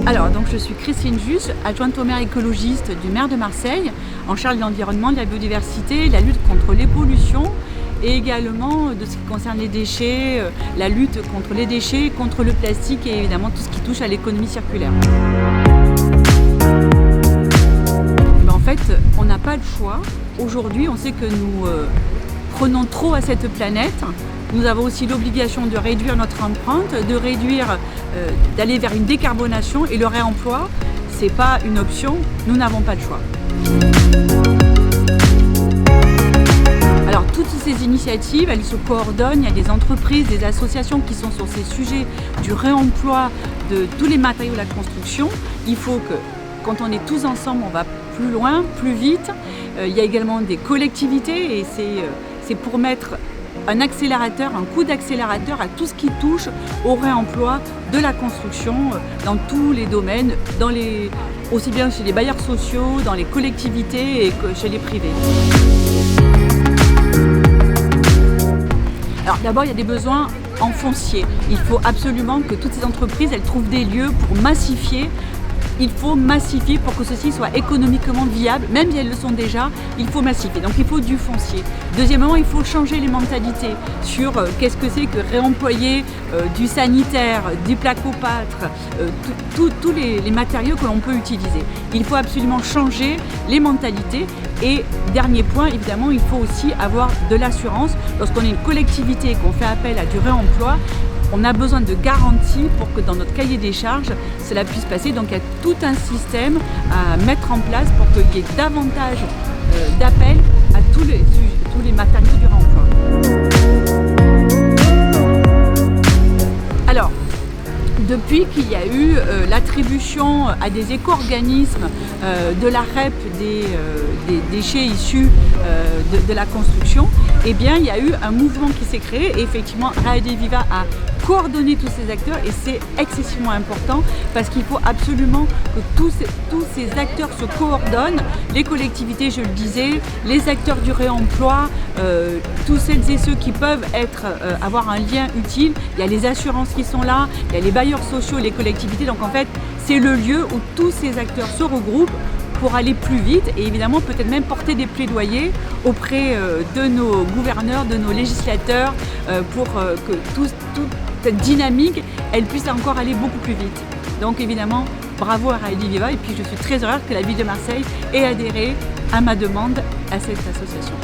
Alors, donc, je suis Christine Just, adjointe au maire écologiste du maire de Marseille, en charge de l'environnement, de la biodiversité, la lutte contre les pollutions et également de ce qui concerne les déchets, la lutte contre les déchets, contre le plastique et évidemment tout ce qui touche à l'économie circulaire. En fait, on n'a pas le choix. Aujourd'hui, on sait que nous prenons trop à cette planète. Nous avons aussi l'obligation de réduire notre empreinte, d'aller vers une décarbonation, et le réemploi, ce n'est pas une option, nous n'avons pas le choix. Alors toutes ces initiatives, elles se coordonnent, il y a des entreprises, des associations qui sont sur ces sujets du réemploi de tous les matériaux de la construction. Il faut que, quand on est tous ensemble, on va plus loin, plus vite. Il y a également des collectivités et c'est pour mettre un accélérateur, un coup d'accélérateur à tout ce qui touche au réemploi de la construction dans tous les domaines, aussi bien chez les bailleurs sociaux, dans les collectivités et que chez les privés. Alors d'abord, il y a des besoins en foncier. Il faut absolument que toutes ces entreprises elles trouvent des lieux pour massifier. Il faut massifier pour que ceci soit économiquement viable, même si elles le sont déjà, il faut massifier. Donc il faut du foncier. Deuxièmement, il faut changer les mentalités sur qu'est-ce que c'est que réemployer du sanitaire, du placopâtre, tous les matériaux que l'on peut utiliser. Il faut absolument changer les mentalités. Et dernier point, évidemment, il faut aussi avoir de l'assurance. Lorsqu'on est une collectivité et qu'on fait appel à du réemploi, on a besoin de garanties pour que dans notre cahier des charges, cela puisse passer. Donc il y a tout un système à mettre en place pour qu'il y ait davantage d'appels à tous les matériaux du réemploi. Alors, depuis qu'il y a eu l'attribution à des éco-organismes de la REP des déchets issus de la construction, eh bien, il y a eu un mouvement qui s'est créé et effectivement, Raediviva a coordonné tous ces acteurs et c'est excessivement important parce qu'il faut absolument que tous ces acteurs se coordonnent, les collectivités, je le disais, les acteurs du réemploi, tous celles et ceux qui peuvent avoir un lien utile. Il y a les assurances qui sont là, il y a les bailleurs sociaux, les collectivités, donc en fait, c'est le lieu où tous ces acteurs se regroupent pour aller plus vite et évidemment peut-être même porter des plaidoyers auprès de nos gouverneurs, de nos législateurs pour que toute cette dynamique, elle puisse encore aller beaucoup plus vite. Donc évidemment, bravo à Raediviva et puis je suis très heureuse que la ville de Marseille ait adhéré à ma demande à cette association.